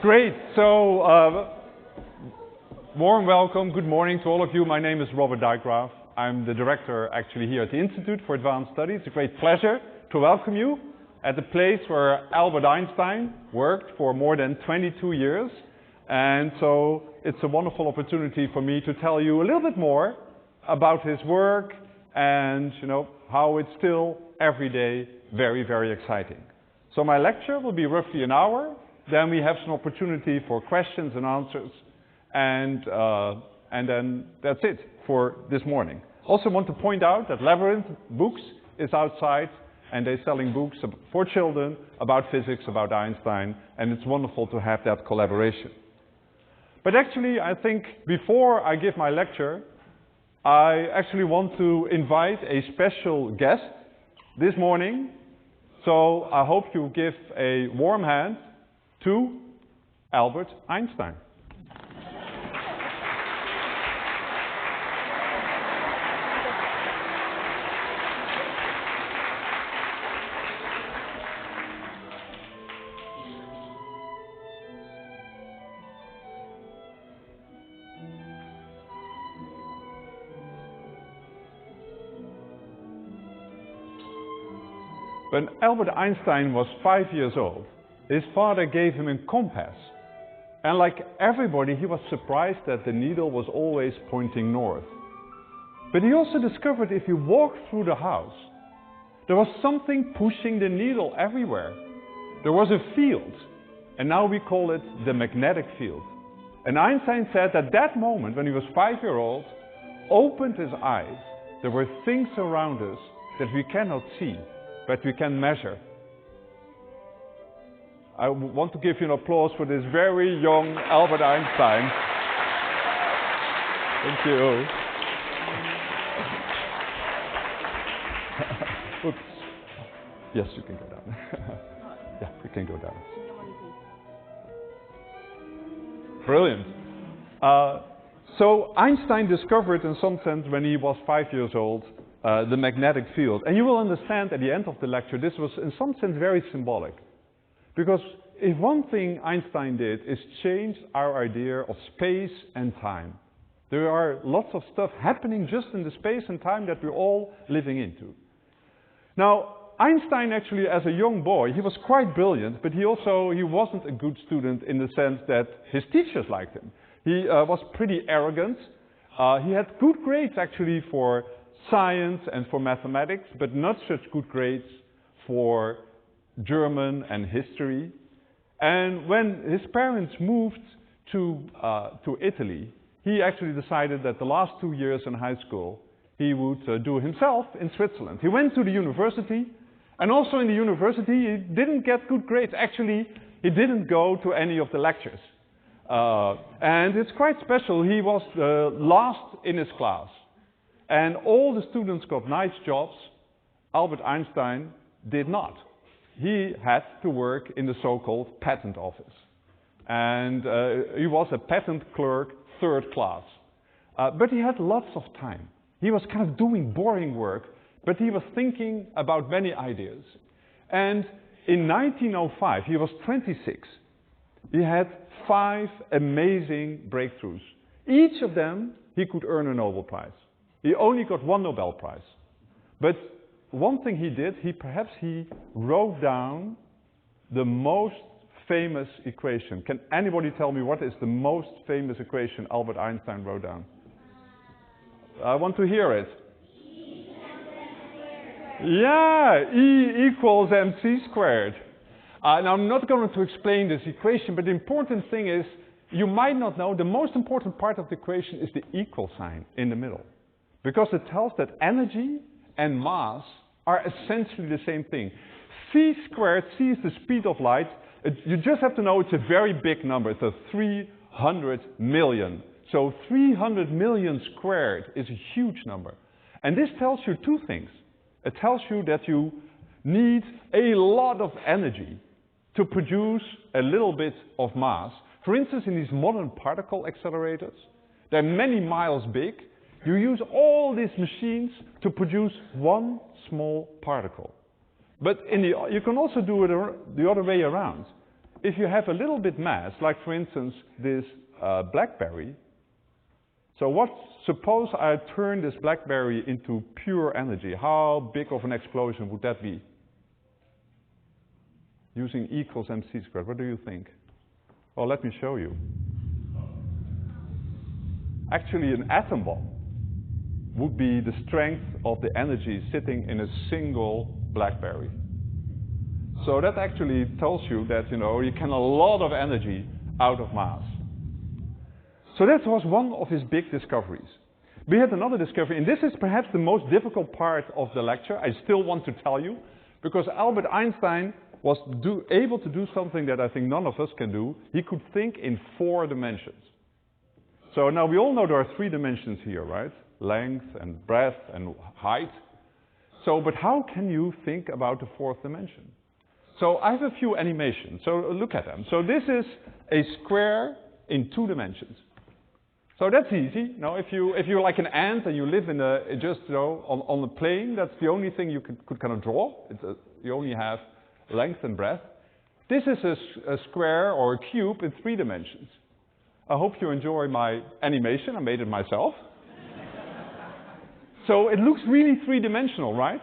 Great. So, warm welcome. Good morning to all of you. My name is Robbert Dijkgraaf. I'm the director actually here at the Institute for Advanced Studies. It's a great pleasure to welcome you at the place where Albert Einstein worked for more than 22 years. And so it's a wonderful opportunity for me to tell you a little bit more about his work and, how it's still every day very, very exciting. So my lecture will be roughly an hour. Then we have some opportunity for questions and answers. And then that's it for this morning. Also want to point out that Labyrinth Books is outside and they're selling books for children about physics, about Einstein, and it's wonderful to have that collaboration. But actually, I think before I give my lecture, I actually want to invite a special guest this morning. So I hope you give a warm hand to Albert Einstein. When Albert Einstein was 5 years old, his father gave him a compass. And like everybody, he was surprised that the needle was always pointing north. But he also discovered if you walked through the house, there was something pushing the needle everywhere. There was a field, and now we call it the magnetic field. And Einstein said that that moment, when he was 5 years old, opened his eyes. There were things around us that we cannot see, but we can measure. I want to give you an applause for this very young Albert Einstein. Thank you. Oops. Yes, you can go down. Yeah, we can go down. Brilliant. So Einstein discovered, in some sense, when he was 5 years old, the magnetic field. And you will understand at the end of the lecture, this was in some sense very symbolic. Because if one thing Einstein did is change our idea of space and time. There are lots of stuff happening just in the space and time that we're all living into. Now, Einstein actually, as a young boy, he was quite brilliant, but he wasn't a good student in the sense that his teachers liked him. He was pretty arrogant. He had good grades actually for science and for mathematics, but not such good grades for German and history. And when his parents moved to Italy, he actually decided that the last 2 years in high school he would do himself in Switzerland. He went to the university, and also in the university he didn't get good grades. Actually, he didn't go to any of the lectures. And it's quite special. He was the last in his class. And all the students got nice jobs. Albert Einstein did not. He had to work in the so-called patent office. And he was a patent clerk, third class. But he had lots of time. He was kind of doing boring work, but he was thinking about many ideas. And in 1905, he was 26. He had 5 amazing breakthroughs. Each of them, he could earn a Nobel Prize. He only got 1 Nobel Prize. But one thing he did, he wrote down the most famous equation. Can anybody tell me what is the most famous equation Albert Einstein wrote down? I want to hear it. Yeah, E equals mc squared. Now I'm not going to explain this equation, but the important thing is, you might not know, the most important part of the equation is the equal sign in the middle. Because it tells that energy and mass are essentially the same thing. C squared, C is the speed of light. You just have to know it's a very big number. It's 300 million. So 300 million squared is a huge number. And this tells you 2 things. It tells you that you need a lot of energy to produce a little bit of mass. For instance, in these modern particle accelerators, they're many miles big. You use all these machines to produce 1 small particle. But you can also do it the other way around. if you have a little bit mass, like for instance this BlackBerry, so suppose I turn this BlackBerry into pure energy, how big of an explosion would that be? Using E equals mc squared, what do you think? Well, let me show you. Actually, an atom bomb would be the strength of the energy sitting in a single BlackBerry. So that actually tells you that, you can a lot of energy out of mass. So that was one of his big discoveries. We had another discovery, and this is perhaps the most difficult part of the lecture. I still want to tell you, because Albert Einstein was able to do something that I think none of us can do. He could think in 4 dimensions. So now we all know there are 3 dimensions here, right? Length and breadth and height. So, but how can you think about the 4th dimension? So I have a few animations, so look at them. So this is a square in 2 dimensions. So that's easy. Now, if you're like an ant and you live in on a plane, that's the only thing you could kind of draw. You only have length and breadth. This is a square or a cube in 3 dimensions. I hope you enjoy my animation. I made it myself. So it looks really 3-dimensional, right?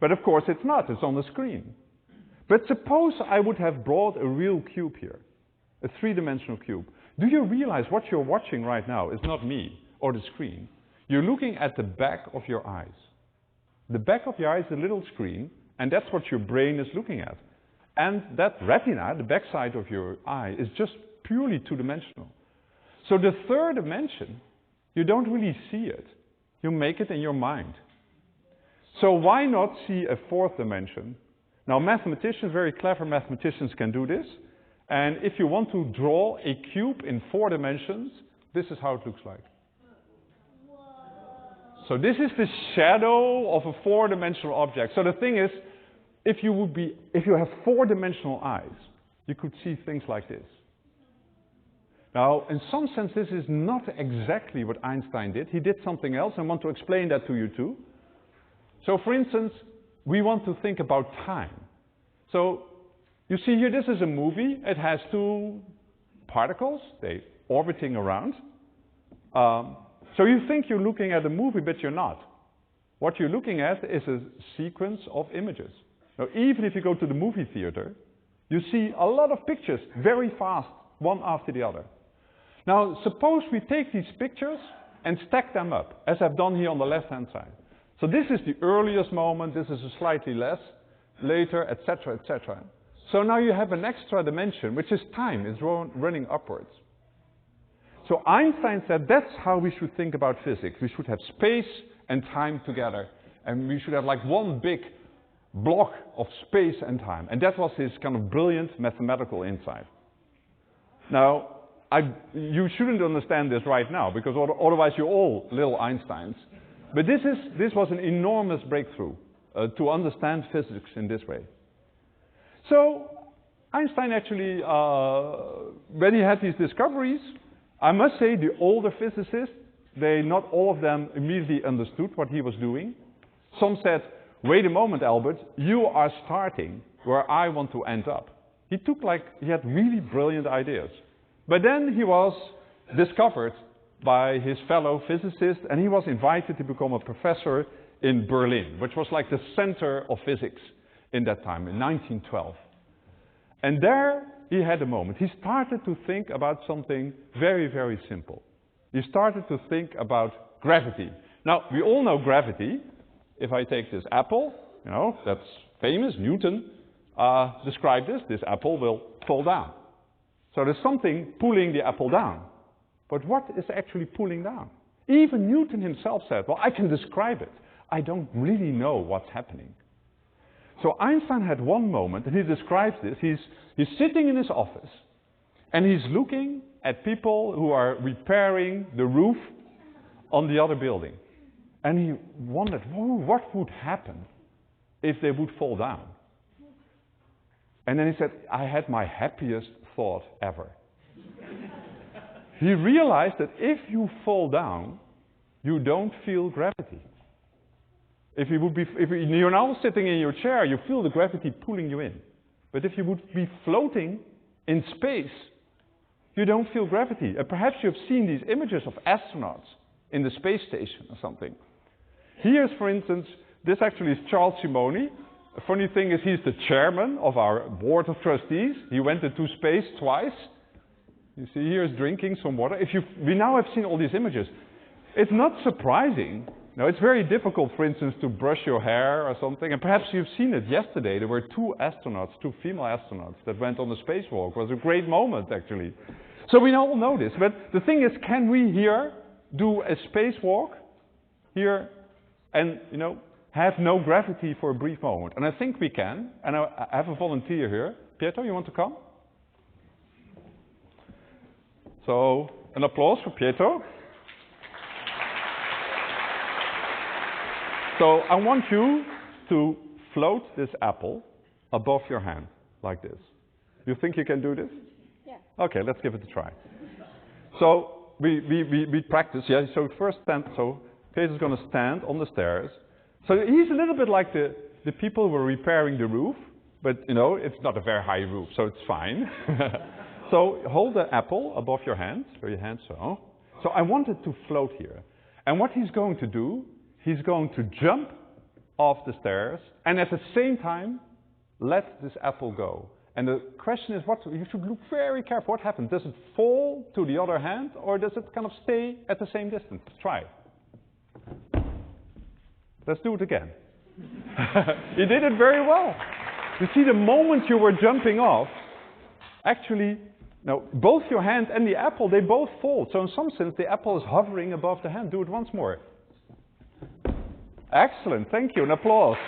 But of course it's not. It's on the screen. But suppose I would have brought a real cube here, a 3-dimensional cube. Do you realize what you're watching right now is not me or the screen? You're looking at the back of your eyes. The back of your eye is a little screen, and that's what your brain is looking at. And that retina, the back side of your eye, is just purely 2-dimensional. So the 3rd dimension, you don't really see it. You make it in your mind. So why not see a 4th dimension? Now mathematicians, very clever mathematicians can do this. And if you want to draw a cube in 4 dimensions, this is how it looks like. So this is the shadow of a 4-dimensional object. So the thing is, if you have 4-dimensional eyes, you could see things like this. Now, in some sense, this is not exactly what Einstein did. He did something else, and I want to explain that to you too. So for instance, we want to think about time. So you see here, this is a movie. It has 2 particles. They're orbiting around. So you think you're looking at a movie, but you're not. What you're looking at is a sequence of images. Now, even if you go to the movie theater, you see a lot of pictures very fast, one after the other. Now, suppose we take these pictures and stack them up, as I've done here on the left-hand side. So this is the earliest moment, this is a slightly less, later, etc., etc. So now you have an extra dimension, which is time, is running upwards. So Einstein said that's how we should think about physics. We should have space and time together. And we should have like one big block of space and time. And that was his kind of brilliant mathematical insight. Now, you shouldn't understand this right now, because otherwise you're all little Einsteins. But this was an enormous breakthrough to understand physics in this way. So Einstein actually, when he had these discoveries, I must say the older physicists, not all of them immediately understood what he was doing. Some said, wait a moment, Albert, you are starting where I want to end up. He had really brilliant ideas. But then he was discovered by his fellow physicists, and he was invited to become a professor in Berlin, which was like the center of physics in that time, in 1912. And there he had a moment. He started to think about something very, very simple. He started to think about gravity. Now, we all know gravity. If I take this apple, that's famous, Newton described this apple will fall down. So there's something pulling the apple down. But what is actually pulling down? Even Newton himself said, well, I can describe it. I don't really know what's happening. So Einstein had one moment, and he describes this. He's sitting in his office, and he's looking at people who are repairing the roof on the other building. And he wondered, what would happen if they would fall down? And then he said, I had my happiest thought ever. He realized that if you fall down, you don't feel gravity. If you're now sitting in your chair, you feel the gravity pulling you in. But if you would be floating, in space, you don't feel gravity. And perhaps you've seen these images of astronauts in the space station or something. Here's, for instance, this actually is Charles Simonyi. The funny thing is he's the chairman of our board of trustees. He went into space twice. You see, here's drinking some water. We now have seen all these images. It's not surprising. Now, it's very difficult, for instance, to brush your hair or something. And perhaps you've seen it yesterday. There were two female astronauts that went on the spacewalk. It was a great moment, actually. So we all know this. But the thing is, can we here do a spacewalk here and, have no gravity for a brief moment? And I think we can. And I have a volunteer here. Pietro, you want to come? So, an applause for Pietro. So I want you to float this apple above your hand, like this. You think you can do this? Yeah. Okay, let's give it a try. So we practice, yeah. So first stand, so Peter's going to stand on the stairs. So he's a little bit like the people who were repairing the roof, but it's not a very high roof, so it's fine. So hold the apple above your hand, or your hand so. So I want it to float here. And what he's going to do, he's going to jump off the stairs and at the same time let this apple go. And the question is, you should look very careful. What happens? Does it fall to the other hand or does it kind of stay at the same distance? Try. Let's do it again. You did it very well. You see, the moment you were jumping off, actually, now both your hand and the apple, they both fall. So in some sense, the apple is hovering above the hand. Do it once more. Excellent, thank you, an applause.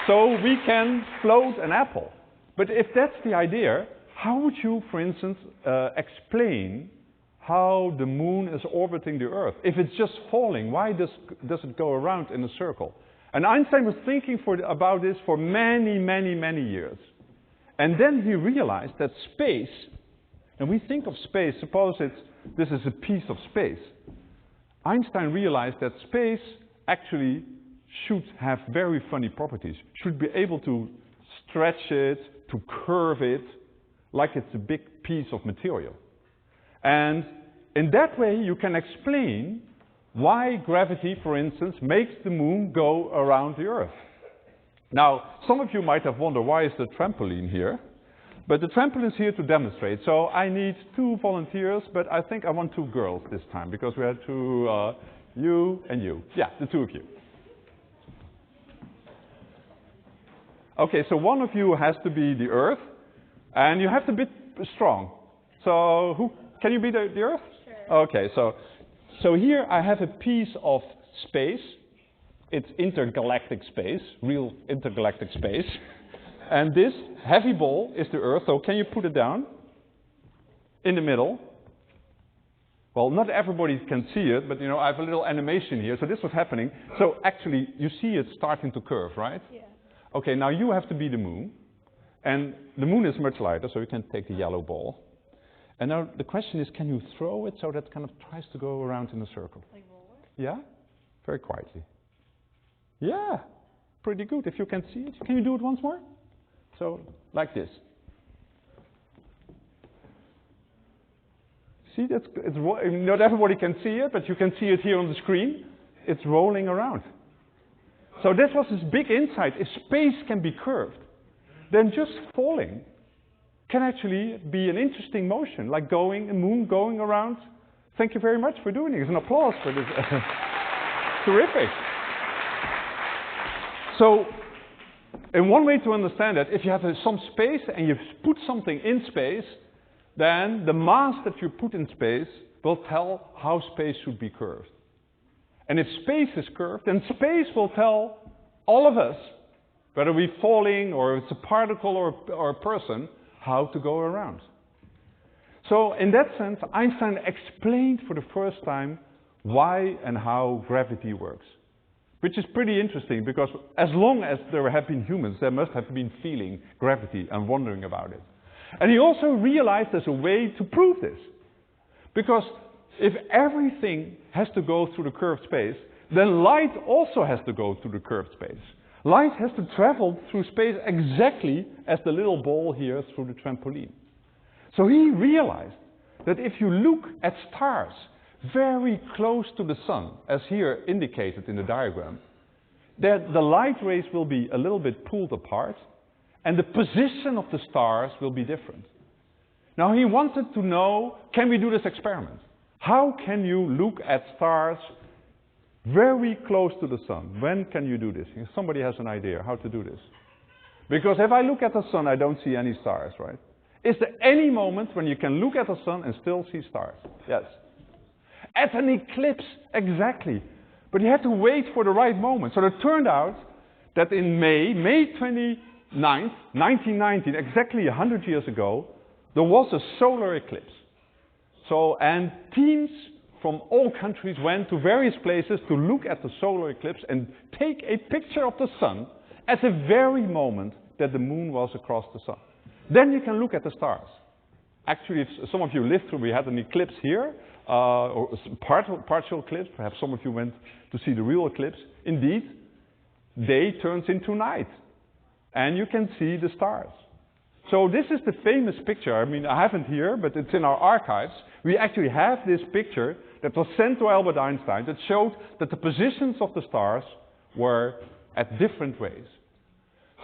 So we can float an apple. But if that's the idea, how would you, for instance, explain how the moon is orbiting the Earth? If it's just falling, why does it go around in a circle? And Einstein was thinking about this for many, many, many years. And then he realized that space, and we think of space, suppose this is a piece of space. Einstein realized that space actually should have very funny properties, should be able to stretch it, to curve it, like it's a big piece of material. And in that way you can explain why gravity, for instance, makes the moon go around the Earth. Now, some of you might have wondered, why is the trampoline here? But the trampoline is here to demonstrate. So I need 2 volunteers, but I think I want 2 girls this time, because we had 2, you and you. Yeah, the 2 of you. Okay, so one of you has to be the Earth, and you have to be strong. So can you be the Earth? Sure. Okay, so here I have a piece of space. It's intergalactic space, real intergalactic space. And this heavy ball is the Earth, so can you put it down in the middle? Well, not everybody can see it, but I have a little animation here. So this was happening. So actually, you see it starting to curve, right? Yeah. Okay, now you have to be the moon. And the moon is much lighter, so you can take the yellow ball. And now the question is, can you throw it so that it kind of tries to go around in a circle? Like roller? Yeah? Very quietly. Yeah, pretty good. If you can see it, can you do it once more? So, like this. See, not everybody can see it, but you can see it here on the screen. It's rolling around. So this was this big insight. If space can be curved, then just falling can actually be an interesting motion, like a moon going around. Thank you very much for doing it. It's an applause for this. Terrific. So, in one way to understand that, if you have some space and you put something in space, then the mass that you put in space will tell how space should be curved. And if space is curved, then space will tell all of us, whether we're falling or it's a particle or a person, how to go around. So in that sense, Einstein explained for the first time why and how gravity works. Which is pretty interesting, because as long as there have been humans, there must have been feeling gravity and wondering about it. And he also realized there's a way to prove this. Because if everything has to go through the curved space, then light also has to go through the curved space. Light has to travel through space exactly as the little ball here through the trampoline. So he realized that if you look at stars very close to the sun, as here indicated in the diagram, that the light rays will be a little bit pulled apart, and the position of the stars will be different. Now he wanted to know, can we do this experiment? How can you look at stars very close to the sun? When can you do this? If somebody has an idea how to do this. Because if I look at the sun, I don't see any stars, right? Is there any moment when you can look at the sun and still see stars? Yes. At an eclipse, exactly. But you had to wait for the right moment. So it turned out that in May 29th, 1919, exactly 100 years ago, there was a solar eclipse. So, and teams from all countries went to various places to look at the solar eclipse and take a picture of the sun at the very moment that the moon was across the sun. Then you can look at the stars. Actually, if some of you lived through, we had an eclipse here, or partial eclipse. Perhaps some of you went to see the real eclipse. Indeed, day turns into night, and you can see the stars. So this is the famous picture. I mean, I have it here, but it's in our archives. We actually have this picture that was sent to Albert Einstein that showed that the positions of the stars were at different ways.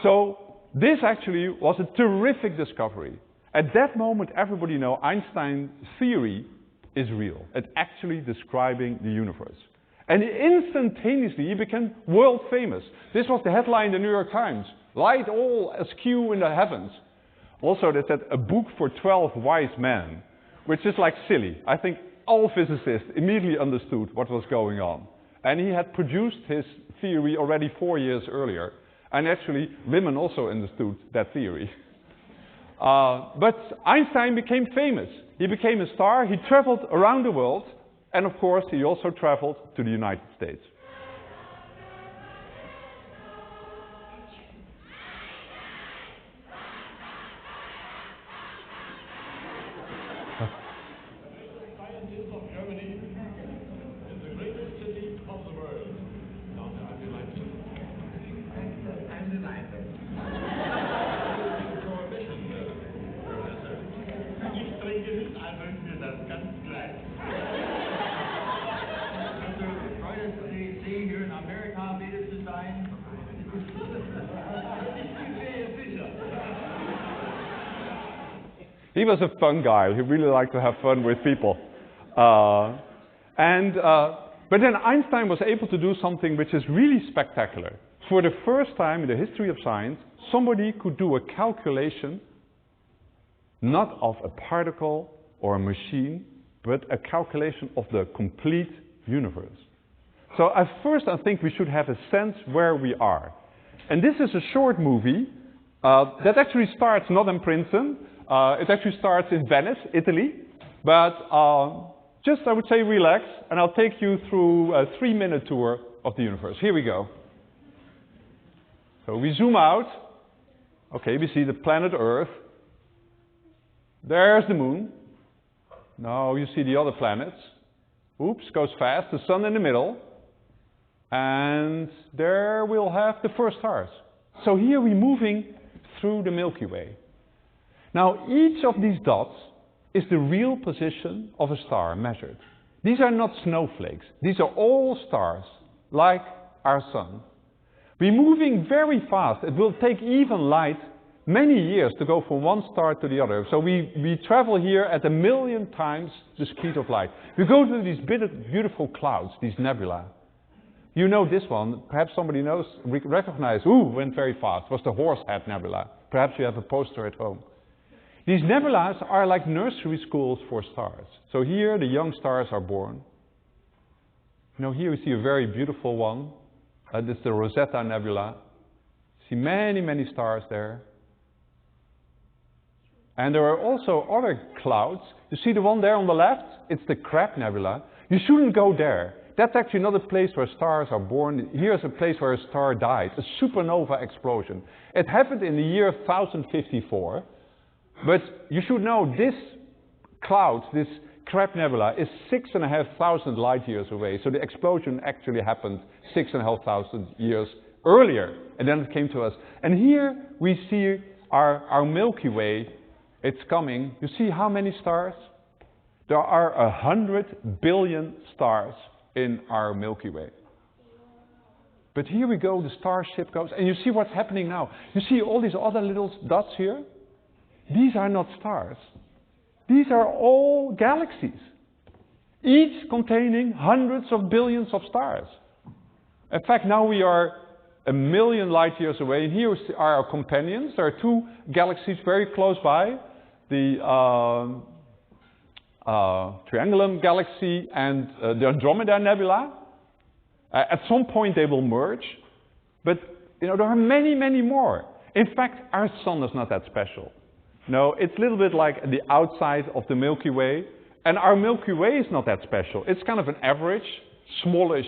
So this actually was a terrific discovery. At that moment, everybody knows Einstein's theory is real. It's actually describing the universe. And instantaneously, he became world famous. This was the headline in the New York Times. Light all askew in the heavens. Also, they said a book for 12 wise men, which is like silly. I think all physicists immediately understood what was going on. And he had produced his theory already 4 years earlier. And actually, women also understood that theory. But Einstein became famous. He became a star. He traveled around the world. And of course, he also traveled to the United States. Scientist of Germany is the greatest city of the world. I'm delighted. I'm delighted. Prohibition, Professor. Ich trinke nicht einmal mir das ganz gleich. Professor, Freud, Sie hier in Amerika bietet zu sein. He was a fun guy. He really liked to have fun with people. But then Einstein was able to do something which is really spectacular. For the first time in the history of science, somebody could do a calculation not of a particle or a machine, but a calculation of the complete universe. So at first I think we should have a sense where we are. And this is a short movie that actually starts not in Princeton. It actually starts in Venice, Italy. But just, I would say, relax, and I'll take you through a 3-minute tour of the universe. Here we go. So we zoom out. Okay, we see the planet Earth. There's the moon. Now you see the other planets. Oops, goes fast. The sun in the middle. And there we'll have the first stars. So here we're moving through the Milky Way. Now each of these dots is the real position of a star measured. These are not snowflakes. These are all stars, like our sun. We're moving very fast. It will take even light many years to go from one star to the other. So we travel here at 1 million times the speed of light. We go to these beautiful clouds, these nebula. You know this one. Perhaps somebody knows, recognize, went very fast. It was the Horsehead Nebula. Perhaps you have a poster at home. These nebulas are like nursery schools for stars. So here the young stars are born. You know, here we see a very beautiful one. This is the Rosetta Nebula. See many, many stars there. And there are also other clouds. You see the one there on the left? It's the Crab Nebula. You shouldn't go there. That's actually not a place where stars are born. Here's a place where a star died, a supernova explosion. It happened in the year 1054. But you should know this cloud, this Crab Nebula, is 6,500 light years away. So the explosion actually happened 6,500 years earlier, and then it came to us. And here we see our Milky Way. It's coming. You see how many stars? There are 100 billion stars in our Milky Way. But here we go, the starship goes, and you see what's happening now. You see all these other little dots here? These are not stars. These are all galaxies, each containing hundreds of billions of stars. In fact, now we are 1 million light years away, and here are our companions. There are two galaxies very close by, the Triangulum Galaxy and the Andromeda Nebula. At some point they will merge, but there are many, many more. In fact, our sun is not that special. No, it's a little bit like the outside of the Milky Way, and our Milky Way is not that special. It's kind of an average, smallish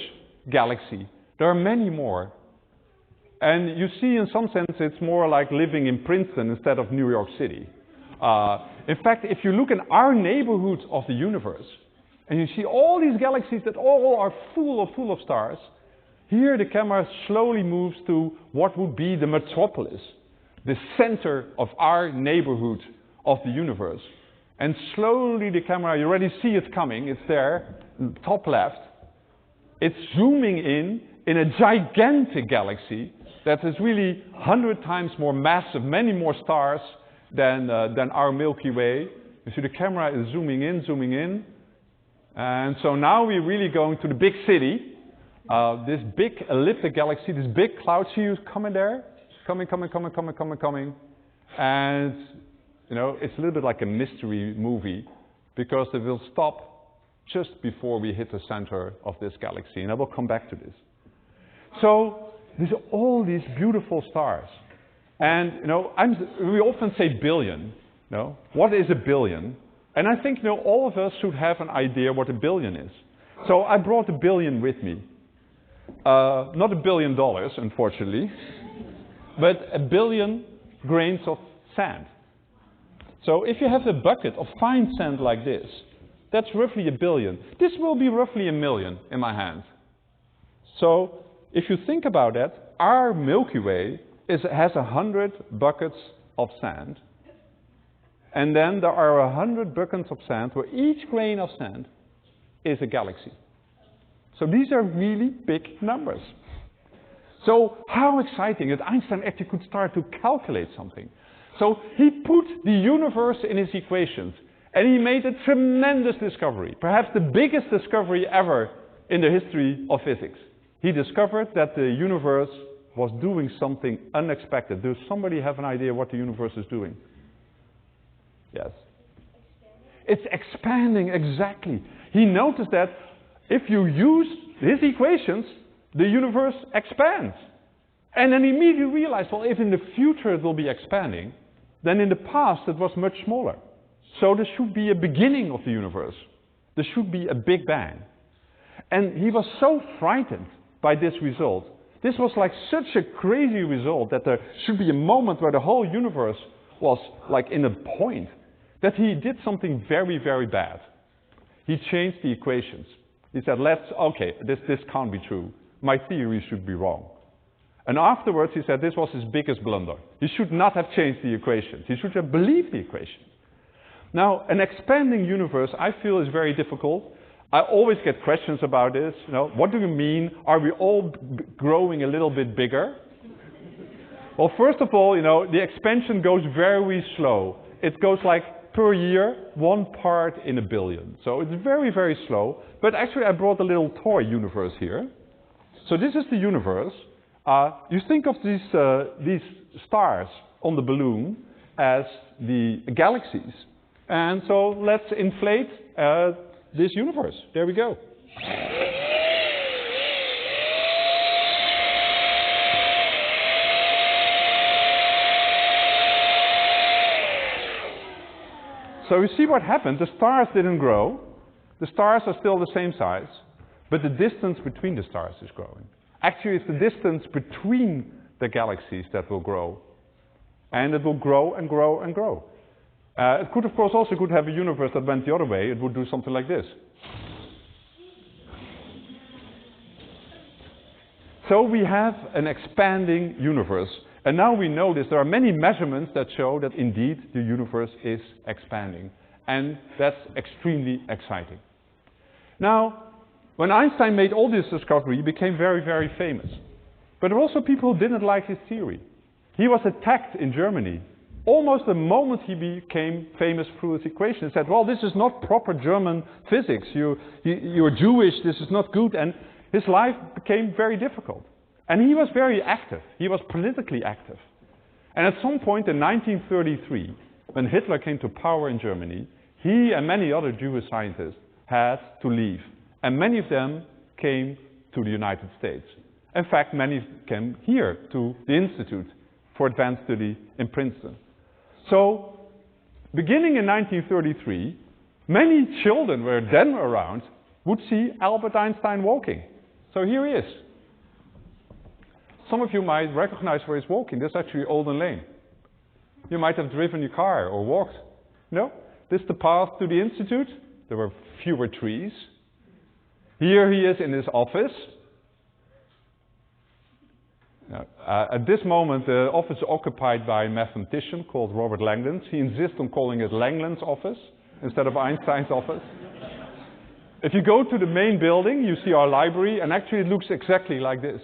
galaxy. There are many more. And you see, in some sense, it's more like living in Princeton instead of New York City. In fact, if you look in our neighborhood of the universe, and you see all these galaxies that all are full of stars, here the camera slowly moves to what would be the metropolis, the center of our neighborhood of the universe. And slowly the camera, you already see it coming, it's there, top left. It's zooming in a gigantic galaxy that is really 100 times more massive, many more stars than our Milky Way. You see the camera is zooming in. And so now we're really going to the big city, this big elliptic galaxy, this big cloud. See you coming there? Coming. And, it's a little bit like a mystery movie because it will stop just before we hit the center of this galaxy. And I will come back to this. So, there's all these beautiful stars. And, we often say billion. What is a billion? And I think, all of us should have an idea what a billion is. So I brought a billion with me. Not $1 billion, unfortunately, but 1 billion grains of sand. So if you have a bucket of fine sand like this, that's roughly 1 billion. This will be roughly 1 million in my hand. So if you think about that, our Milky Way has 100 buckets of sand. And then there are 100 buckets of sand where each grain of sand is a galaxy. So these are really big numbers. So how exciting that Einstein actually could start to calculate something. So he put the universe in his equations and he made a tremendous discovery, perhaps the biggest discovery ever in the history of physics. He discovered that the universe was doing something unexpected. Does somebody have an idea what the universe is doing? Yes. It's expanding, exactly. He noticed that if you use his equations, the universe expands. And then he immediately realized, well, if in the future it will be expanding, then in the past it was much smaller. So there should be a beginning of the universe. There should be a Big Bang. And he was so frightened by this result. This was like such a crazy result that there should be a moment where the whole universe was like in a point, that he did something very, very bad. He changed the equations. He said, this can't be true. My theory should be wrong. And afterwards he said this was his biggest blunder. He should not have changed the equations. He should have believed the equations. Now, an expanding universe, I feel, is very difficult. I always get questions about this. What do you mean? Are we all growing a little bit bigger? Well, first of all, the expansion goes very slow. It goes like per year, 1 part in 1 billion. So it's very, very slow. But actually, I brought a little toy universe here. So this is the universe. You think of these stars on the balloon as the galaxies. And so let's inflate this universe. There we go. So you see what happened. The stars didn't grow. The stars are still the same size, but the distance between the stars is growing. Actually, it's the distance between the galaxies that will grow. And it will grow and grow and grow. It could, of course, also have a universe that went the other way. It would do something like this. So we have an expanding universe. And now we know this. There are many measurements that show that indeed the universe is expanding. And that's extremely exciting. Now, when Einstein made all this discovery, he became very, very famous. But there were also people who didn't like his theory. He was attacked in Germany. Almost the moment he became famous through his equation, he said, well, this is not proper German physics. You're Jewish, this is not good. And his life became very difficult. And he was very active. He was politically active. And at some point in 1933, when Hitler came to power in Germany, he and many other Jewish scientists had to leave. And many of them came to the United States. In fact, many came here to the Institute for Advanced Study in Princeton. So, beginning in 1933, many children who were then around would see Albert Einstein walking. So here he is. Some of you might recognize where he's walking. This is actually Alden Lane. You might have driven your car or walked. No? This is the path to the Institute. There were fewer trees. Here he is in his office. At this moment, the office is occupied by a mathematician called Robbert Langlands. He insists on calling it Langlands' office instead of Einstein's office. If you go to the main building, you see our library, and actually it looks exactly like this.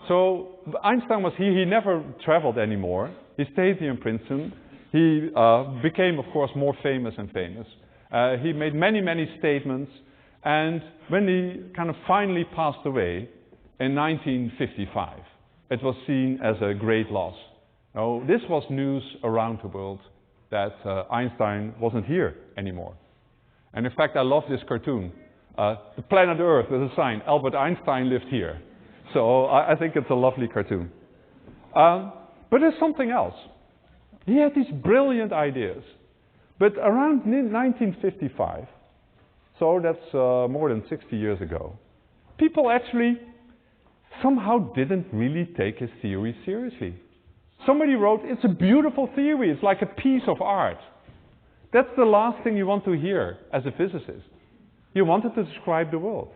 So Einstein was here. He never traveled anymore. He stayed here in Princeton. He became, of course, more famous and famous. He made many, many statements. And when he kind of finally passed away in 1955, it was seen as a great loss. Now, this was news around the world that Einstein wasn't here anymore. And in fact, I love this cartoon. The planet Earth with a sign, Albert Einstein lived here. So I think it's a lovely cartoon. But there's something else. He had these brilliant ideas. But around 1955, so that's more than 60 years ago, people actually somehow didn't really take his theory seriously. Somebody wrote, it's a beautiful theory, it's like a piece of art. That's the last thing you want to hear as a physicist. You wanted to describe the world.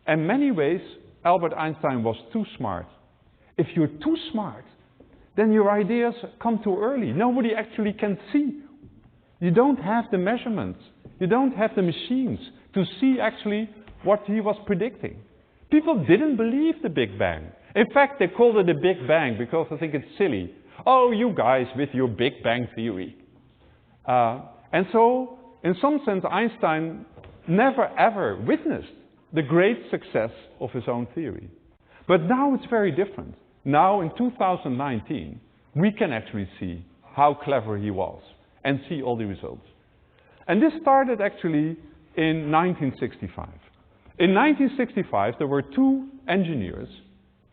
In many ways, Albert Einstein was too smart. If you're too smart, then your ideas come too early. Nobody actually can see. You don't have the measurements. You don't have the machines to see actually what he was predicting. People didn't believe the Big Bang. In fact, they called it the Big Bang because I think it's silly. Oh, you guys with your Big Bang theory. And so, in some sense, Einstein never ever witnessed the great success of his own theory. But now it's very different. Now, in 2019, we can actually see how clever he was and see all the results. And this started actually in 1965. In 1965, there were two engineers,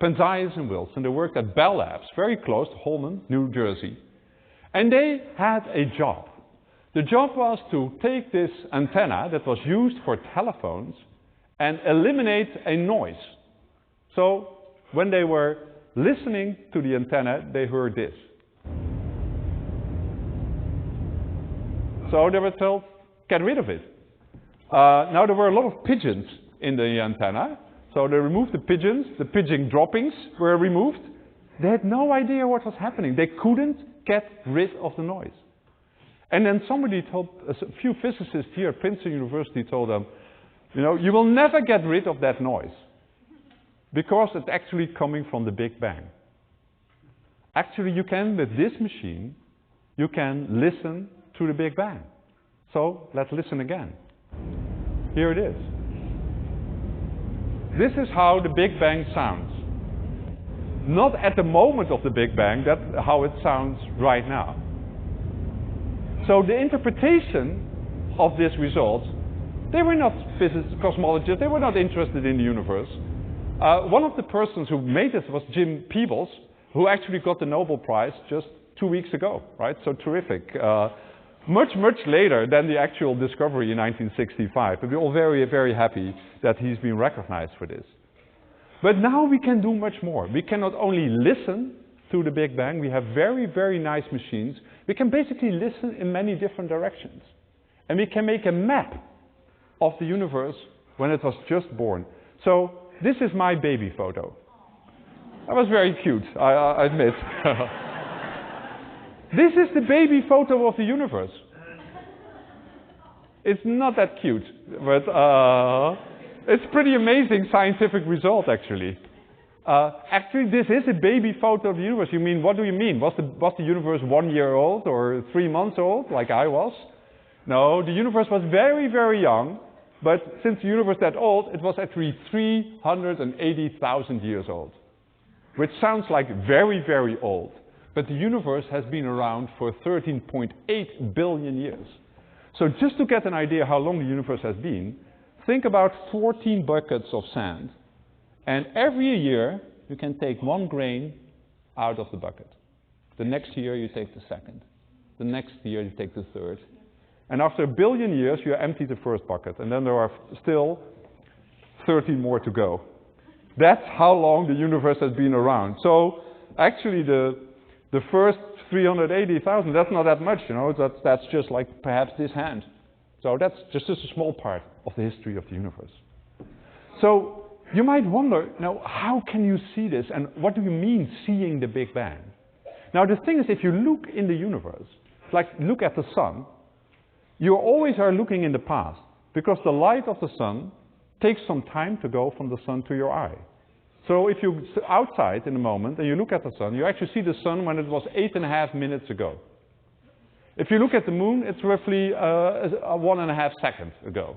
Penzias and Wilson. They worked at Bell Labs, very close to Holman, New Jersey. And they had a job. The job was to take this antenna that was used for telephones and eliminate a noise. So when they were listening to the antenna, they heard this. So they were told, get rid of it. Now there were a lot of pigeons in the antenna. So they removed the pigeons, the pigeon droppings were removed. They had no idea what was happening. They couldn't get rid of the noise. And then somebody told, a few physicists here at Princeton University told them, you know, you will never get rid of that noise because it's actually coming from the Big Bang. Actually, you can, with this machine, you can listen to the Big Bang. So let's listen again. Here it is. This is how the Big Bang sounds. Not at the moment of the Big Bang, that's how it sounds right now. So the interpretation of these results, they were not physicists, cosmologists, they were not interested in the universe. One of the persons who made this was Jim Peebles, who actually got the Nobel Prize just 2 weeks ago, right? So terrific. Much later than the actual discovery in 1965. But we're all very, very happy that he's been recognized for this. But now we can do much more. We can not only listen to the Big Bang, we have very, very nice machines. We can basically listen in many different directions. And we can make a map of the universe when it was just born. So this is my baby photo. That was very cute, I admit. This is the baby photo of the universe. It's not that cute, but it's pretty amazing scientific result, actually. Actually, this is a baby photo of the universe. You mean, what do you mean? Was the universe 1 year old or 3 months old, like I was? No, the universe was very, very young, but since the universe is that old, it was actually 380,000 years old, which sounds like very, very old. But the universe has been around for 13.8 billion years. So just to get an idea how long the universe has been, think about 14 buckets of sand. And every year, you can take 1 grain out of the bucket. The next year, you take the second. The next year, you take the third. And after 1 billion years, you empty the first bucket. And then there are still 13 more to go. That's how long the universe has been around. So actually, the first 380,000, that's not that much, you know. That's just like perhaps this hand. So that's just a small part of the history of the universe. So you might wonder, now, how can you see this? And what do you mean, seeing the Big Bang? Now, the thing is, if you look in the universe, like look at the sun, you always are looking in the past, because the light of the sun takes some time to go from the sun to your eye. So if you're outside in a moment and you look at the sun, you actually see the sun when it was 8.5 minutes ago. If you look at the moon, it's roughly 1.5 seconds ago.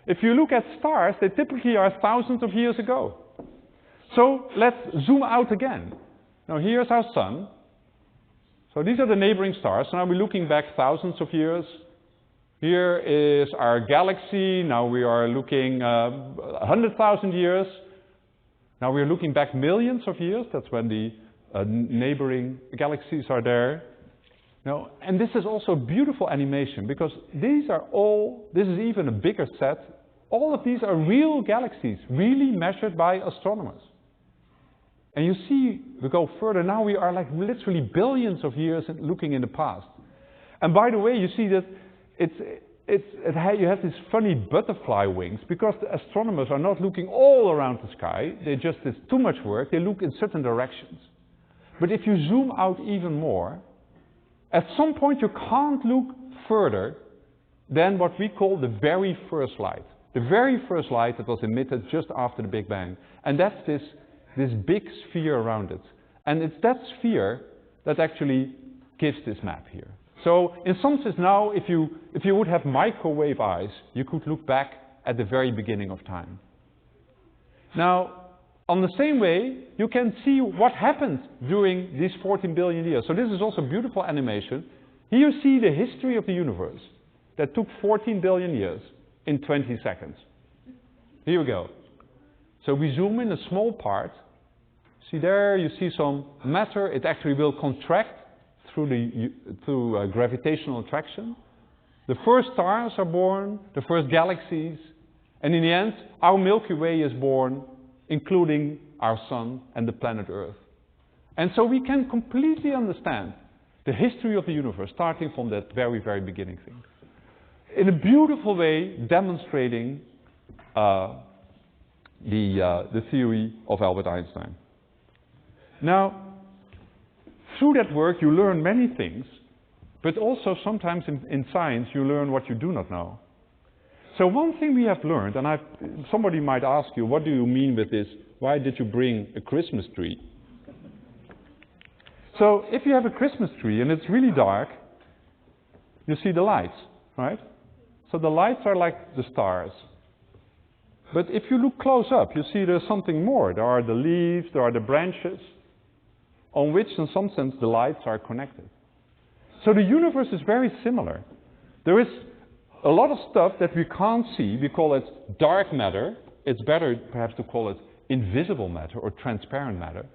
If you look at stars, they typically are thousands of years ago. So let's zoom out again. Now here's our sun. So these are the neighboring stars. Now we're looking back thousands of years. Here is our galaxy. Now we are looking 100,000 years. Now we're looking back millions of years. That's when the neighboring galaxies are there. Now, and this is also beautiful animation, because these are all, this is even a bigger set. All of these are real galaxies, really measured by astronomers. And you see, we go further, now we are like literally billions of years looking in the past. And by the way, you see that you have these funny butterfly wings, because the astronomers are not looking all around the sky. It's too much work. They look in certain directions. But if you zoom out even more, at some point you can't look further than what we call the very first light. The very first light that was emitted just after the Big Bang. And that's this big sphere around it. And it's that sphere that actually gives this map here. So in some sense now, if you would have microwave eyes, you could look back at the very beginning of time. Now, on the same way, you can see what happened during these 14 billion years. So this is also beautiful animation. Here you see the history of the universe that took 14 billion years in 20 seconds. Here we go. So we zoom in a small part. See there, you see some matter. It actually will contract through gravitational attraction. The first stars are born, the first galaxies, and in the end, our Milky Way is born, including our sun and the planet Earth. And so we can completely understand the history of the universe, starting from that very, very beginning thing. In a beautiful way, demonstrating the theory of Albert Einstein. Now, through that work, you learn many things, but also sometimes in science, you learn what you do not know. So one thing we have learned, and somebody might ask you, what do you mean with this? Why did you bring a Christmas tree? So if you have a Christmas tree and it's really dark, you see the lights, right? So the lights are like the stars. But if you look close up, you see there's something more. There are the leaves, there are the branches, on which in some sense the lights are connected. So the universe is very similar. There is a lot of stuff that we can't see. We call it dark matter. It's better perhaps to call it invisible matter or transparent matter.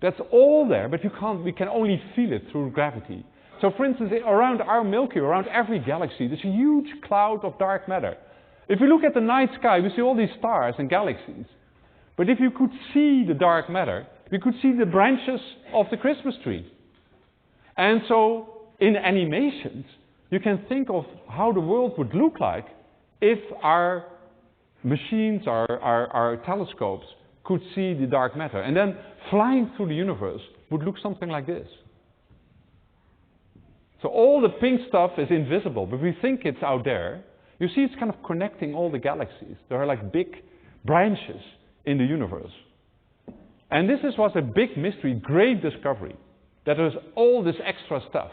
That's all there, but we can only feel it through gravity. So for instance, around our Milky Way, around every galaxy, there's a huge cloud of dark matter. If you look at the night sky, we see all these stars and galaxies. But if you could see the dark matter, we could see the branches of the Christmas tree. And so in animations, you can think of how the world would look like if our machines, our telescopes, could see the dark matter. And then flying through the universe would look something like this. So all the pink stuff is invisible, but we think it's out there. You see, it's kind of connecting all the galaxies. There are like big branches in the universe. And this was a big mystery, great discovery, that there's all this extra stuff.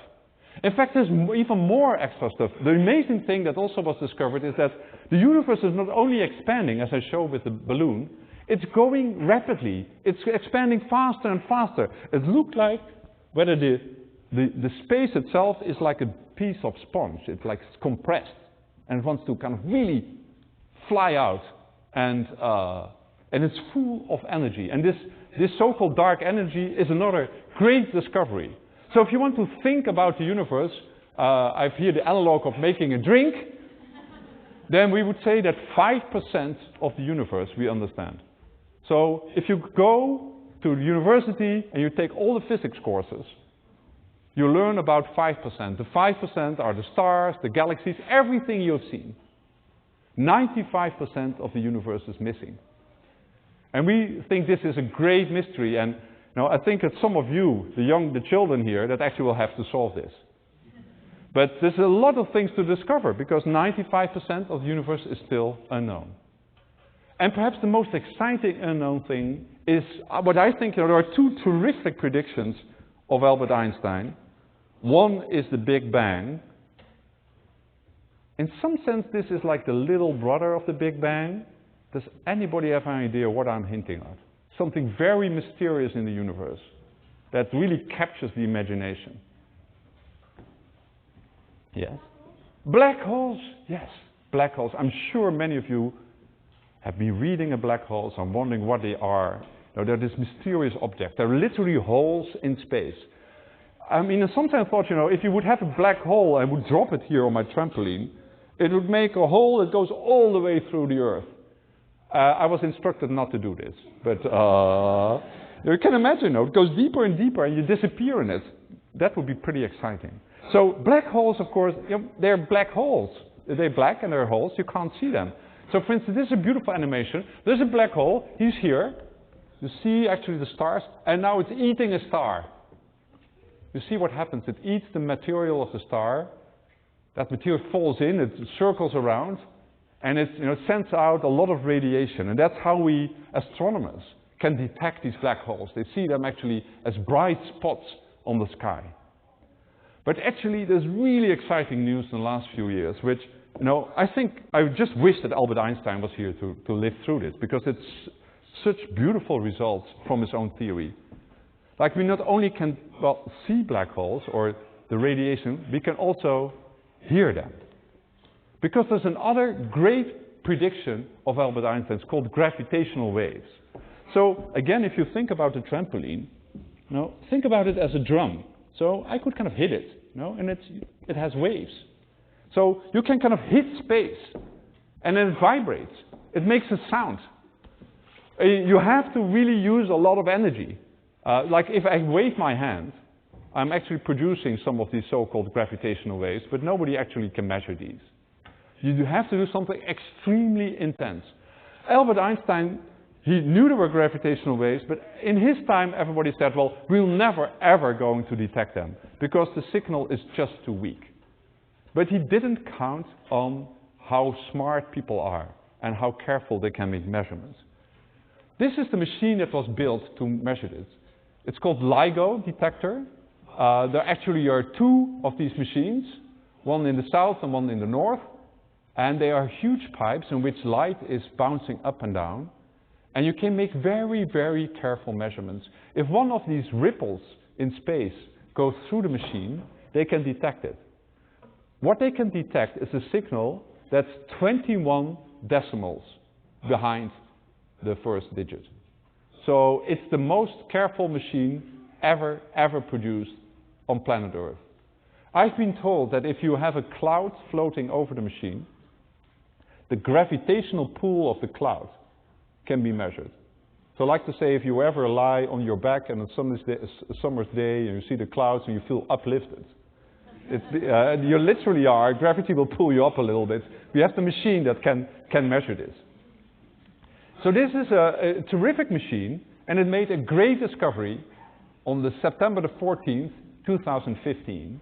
In fact, there's even more extra stuff. The amazing thing that also was discovered is that the universe is not only expanding, as I showed with the balloon, it's going rapidly. It's expanding faster and faster. It looked like whether the space itself is like a piece of sponge. It's like it's compressed and wants to kind of really fly out, and it's full of energy. And this so-called dark energy is another great discovery. So if you want to think about the universe, I've here the analog of making a drink, then we would say that 5% of the universe we understand. So if you go to the university and you take all the physics courses, you learn about 5%. The 5% are the stars, the galaxies, everything you've seen. 95% of the universe is missing. And we think this is a great mystery, and I think that some of you, the children here, that actually will have to solve this. But there's a lot of things to discover, because 95% of the universe is still unknown. And perhaps the most exciting unknown thing is what I think, there are two terrific predictions of Albert Einstein. One is the Big Bang. In some sense, this is like the little brother of the Big Bang. Does anybody have any idea what I'm hinting at? Something very mysterious in the universe that really captures the imagination. Yes? Black holes, yes, black holes. I'm sure many of you have been reading about black holes and wondering what they are. They're this mysterious object. They're literally holes in space. I mean, sometimes I thought, if you would have a black hole, I would drop it here on my trampoline, it would make a hole that goes all the way through the Earth. I was instructed not to do this, but you can imagine, it goes deeper and deeper and you disappear in it. That would be pretty exciting. So black holes, of course, they're black holes. They're black and they're holes, you can't see them. So for instance, this is a beautiful animation. There's a black hole, he's here. You see actually the stars, and now it's eating a star. You see what happens, it eats the material of the star. That material falls in, it circles around, and it sends out a lot of radiation. And that's how we, astronomers, can detect these black holes. They see them actually as bright spots on the sky. But actually, there's really exciting news in the last few years, which, I think I just wish that Albert Einstein was here to live through this, because it's such beautiful results from his own theory. Like we not only can, see black holes or the radiation, we can also hear them. Because there's another great prediction of Albert Einstein, it's called gravitational waves. So again, if you think about the trampoline, think about it as a drum. So I could kind of hit it, and it has waves. So you can kind of hit space, and then it vibrates. It makes a sound. You have to really use a lot of energy. Like if I wave my hand, I'm actually producing some of these so-called gravitational waves, but nobody actually can measure these. You have to do something extremely intense. Albert Einstein, he knew there were gravitational waves, but in his time everybody said, well, we're never ever going to detect them, because the signal is just too weak. But he didn't count on how smart people are and how careful they can make measurements. This is the machine that was built to measure this. It's called LIGO detector. There actually are two of these machines, one in the south and one in the north. And they are huge pipes in which light is bouncing up and down. And you can make very, very careful measurements. If one of these ripples in space goes through the machine, they can detect it. What they can detect is a signal that's 21 decimals behind the first digit. So it's the most careful machine ever produced on planet Earth. I've been told that if you have a cloud floating over the machine, the gravitational pull of the cloud can be measured. So like to say, if you ever lie on your back on a summer's day and you see the clouds and you feel uplifted, you literally are, gravity will pull you up a little bit. We have the machine that can measure this. So this is a terrific machine, and it made a great discovery on the September the 14th, 2015.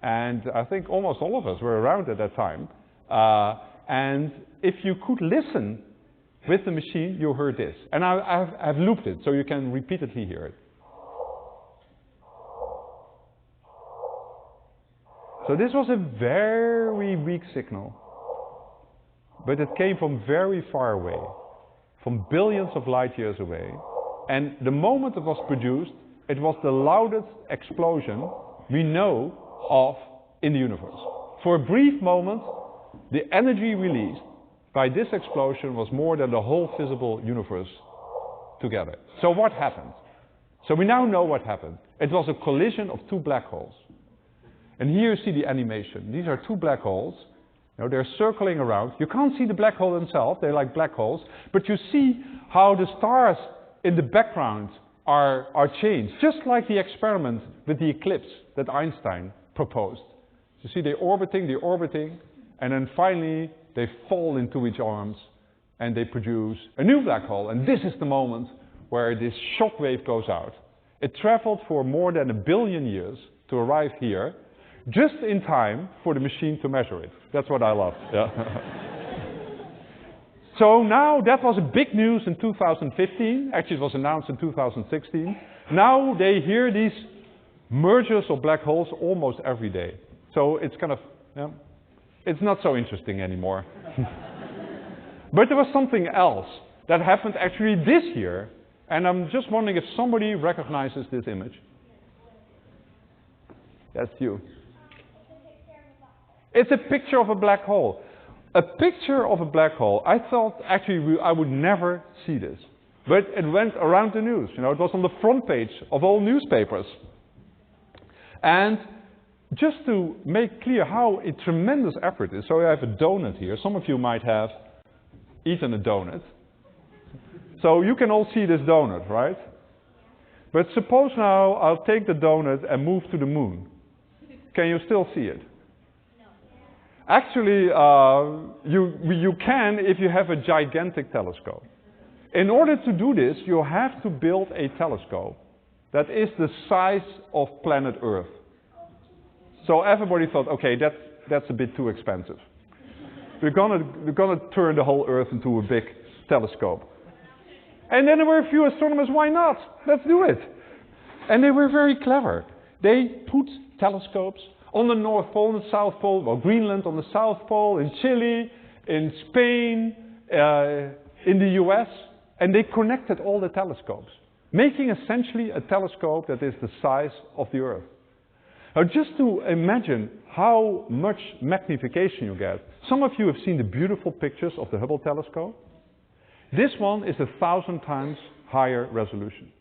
And I think almost all of us were around at that time. And if you could listen with the machine, you heard this. And I've looped it, so you can repeatedly hear it. So this was a very weak signal, but it came from very far away, from billions of light years away. And the moment it was produced, it was the loudest explosion we know of in the universe. For a brief moment, the energy released by this explosion was more than the whole visible universe together. So what happened? So we now know what happened. It was a collision of two black holes. And here you see the animation. These are two black holes. Now they're circling around. You can't see the black hole themselves, they're like black holes, but you see how the stars in the background are changed, just like the experiment with the eclipse that Einstein proposed. You see they're orbiting, and then finally they fall into each arms and they produce a new black hole. And this is the moment where this shock wave goes out. It traveled for more than 1 billion years to arrive here, just in time for the machine to measure it. That's what I love. Yeah. So now that was a big news in 2015. Actually, it was announced in 2016. Now they hear these mergers of black holes almost every day. So it's kind of, it's not so interesting anymore. But there was something else that happened actually this year. And I'm just wondering if somebody recognizes this image. That's you. It's a picture of a black hole. A picture of a black hole. I thought actually I would never see this. But it went around the news. You know, it was on the front page of all newspapers. And just to make clear how a tremendous effort is, so I have a donut here. Some of you might have eaten a donut. So you can all see this donut, right? But suppose now I'll take the donut and move to the moon. Can you still see it? Actually, you can if you have a gigantic telescope. In order to do this, you have to build a telescope that is the size of planet Earth. So everybody thought, okay, that's a bit too expensive. We're gonna turn the whole Earth into a big telescope. And then there were a few astronomers, why not? Let's do it. And they were very clever. They put telescopes on the North Pole and the South Pole, well, Greenland on the South Pole, in Chile, in Spain, in the US, and they connected all the telescopes, making essentially a telescope that is the size of the Earth. Now, just to imagine how much magnification you get, some of you have seen the beautiful pictures of the Hubble telescope. This one is 1,000 times higher resolution.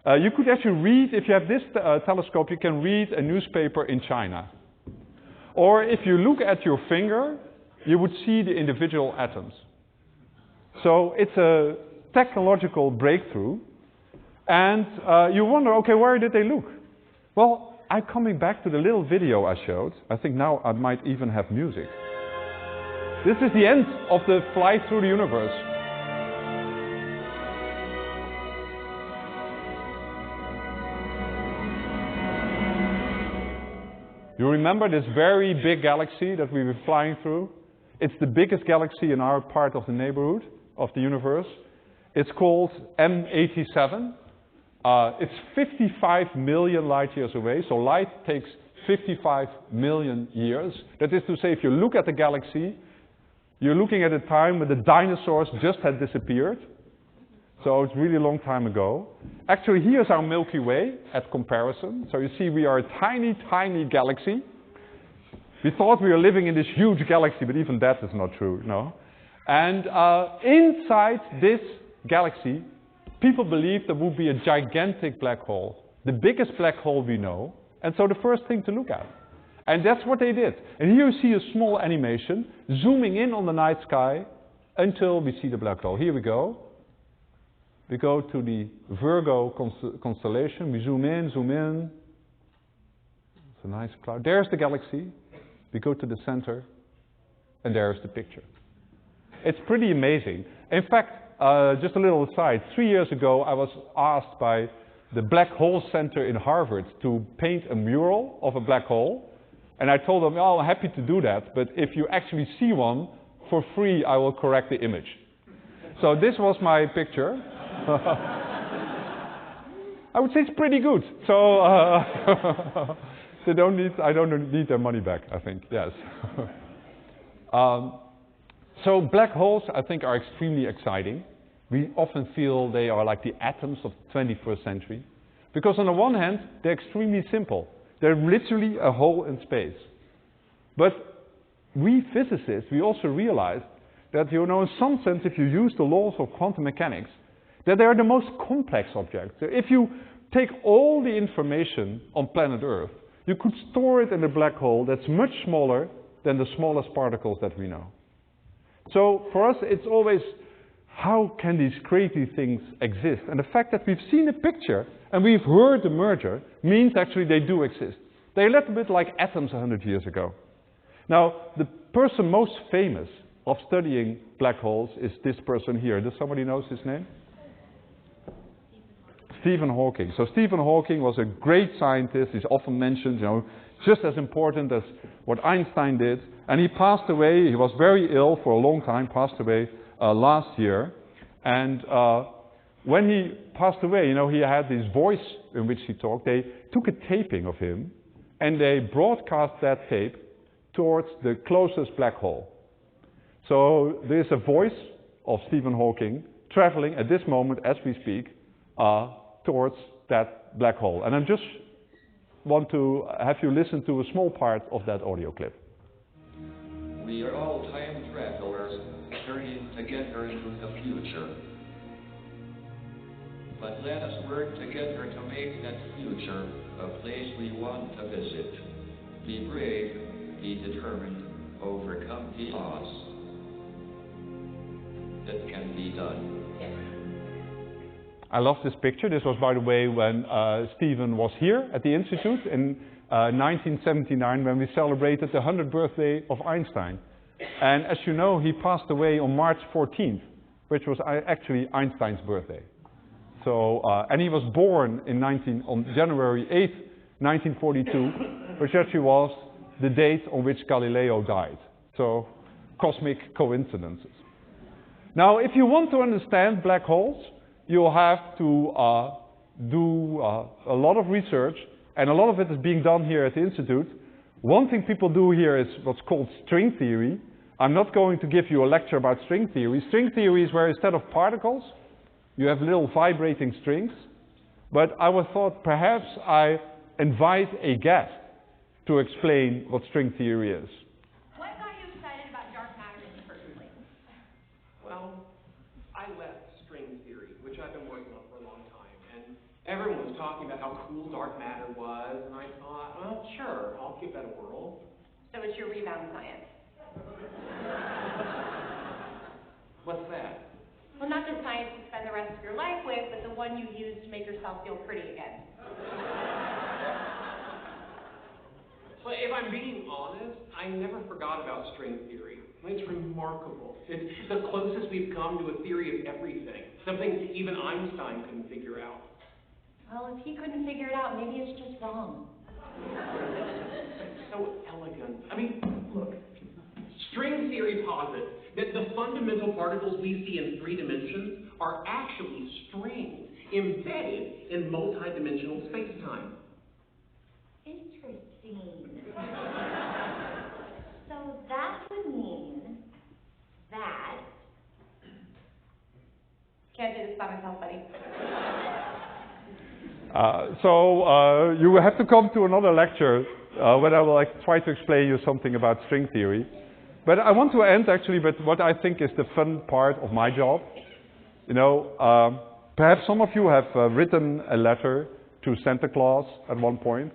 You could actually read, if you have this telescope, you can read a newspaper in China. Or if you look at your finger, you would see the individual atoms. So it's a technological breakthrough. And you wonder, okay, where did they look? Well, I'm coming back to the little video I showed. I think now I might even have music. This is the end of the flight through the universe. You remember this very big galaxy that we were flying through? It's the biggest galaxy in our part of the neighborhood of the universe. It's called M87. It's 55 million light years away, so light takes 55 million years. That is to say, if you look at the galaxy, you're looking at a time when the dinosaurs just had disappeared. So it's really a long time ago. Actually, here's our Milky Way at comparison. So you see we are a tiny, tiny galaxy. We thought we were living in this huge galaxy, but even that is not true, no? And inside this galaxy, people believe there would be a gigantic black hole, the biggest black hole we know, and so the first thing to look at. And that's what they did. And here you see a small animation, zooming in on the night sky until we see the black hole. Here we go. We go to the Virgo constellation. We zoom in, zoom in. It's a nice cloud. There's the galaxy. We go to the center, and there's the picture. It's pretty amazing. In fact, just a little aside, 3 years ago I was asked by the Black Hole Center in Harvard to paint a mural of a black hole. And I told them, oh, I'm happy to do that, but if you actually see one, for free I will correct the image. So this was my picture. I would say it's pretty good. So I don't need their money back, I think, yes. So black holes, I think, are extremely exciting. We often feel they are like the atoms of the 21st century. Because on the one hand, they're extremely simple. They're literally a hole in space. But we physicists, we also realize that, you know, in some sense, if you use the laws of quantum mechanics, that they are the most complex objects. So if you take all the information on planet Earth, you could store it in a black hole that's much smaller than the smallest particles that we know. So for us, it's always, how can these crazy things exist? And the fact that we've seen a picture and we've heard the merger means actually they do exist. They're a little bit like atoms 100 years ago. Now, the person most famous of studying black holes is this person here. Does somebody know his name? Stephen Hawking. So Stephen Hawking was a great scientist. He's often mentioned, you know, just as important as what Einstein did. And he passed away. He was very ill for a long time, passed away last year. And when he passed away, you know, he had this voice in which he talked. They took a taping of him and they broadcast that tape towards the closest black hole. So there's a voice of Stephen Hawking traveling at this moment as we speak towards that black hole. And I just want to have you listen to a small part of that audio clip. We are all time travelers journeying together into the future. But let us work together to make that future a place we want to visit. Be brave, be determined, overcome the odds. It can be done. I love this picture. This was, by the way, when Stephen was here at the Institute in 1979 when we celebrated the 100th birthday of Einstein. And as you know, he passed away on March 14th, which was actually Einstein's birthday. So, and he was born on January 8th, 1942, which actually was the date on which Galileo died. So, cosmic coincidences. Now, if you want to understand black holes, you'll have to do a lot of research, and a lot of it is being done here at the Institute. One thing people do here is what's called string theory. I'm not going to give you a lecture about string theory. String theory is where instead of particles, you have little vibrating strings. But I thought perhaps I invite a guest to explain what string theory is. What got you excited about dark matter in the first place? Well, I left string theory, which I've been working on for a long time, and everyone was talking about how cool dark matter was, and I thought, well, sure, I'll give that a whirl. So it's your rebound science. What's that? Well, not the science you spend the rest of your life with, but the one you use to make yourself feel pretty again. Well, if I'm being honest, I never forgot about string theory. It's remarkable. It's the closest we've come to a theory of everything, something even Einstein couldn't figure out. Well, if he couldn't figure it out, maybe it's just wrong. It's so elegant. I mean, look, string theory posits that the fundamental particles we see in 3 dimensions are actually strings embedded in multi-dimensional space-time. Interesting. So that would mean that... Can't do this by myself, buddy. You will have to come to another lecture when I will try to explain you something about string theory. But I want to end actually with what I think is the fun part of my job. You know, perhaps some of you have written a letter to Santa Claus at one point.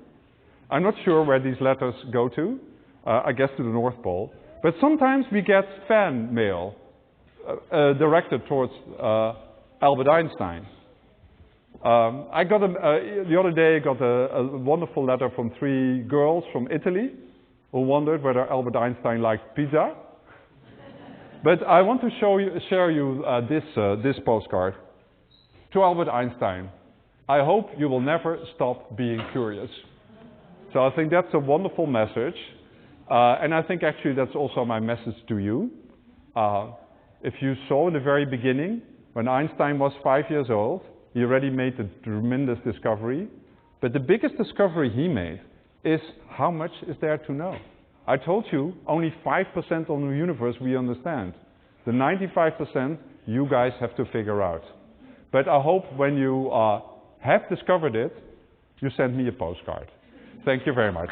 I'm not sure where these letters go to, I guess to the North Pole. But sometimes we get fan mail directed towards Albert Einstein. I got the other day I got a wonderful letter from 3 girls from Italy who wondered whether Albert Einstein liked pizza. But I want to share you this postcard. To Albert Einstein, I hope you will never stop being curious. So I think that's a wonderful message. And I think actually that's also my message to you. If you saw in the very beginning, when Einstein was 5 years old, he already made a tremendous discovery. But the biggest discovery he made is how much is there to know. I told you, only 5% on the universe we understand. The 95% you guys have to figure out. But I hope when you have discovered it, you send me a postcard. Thank you very much.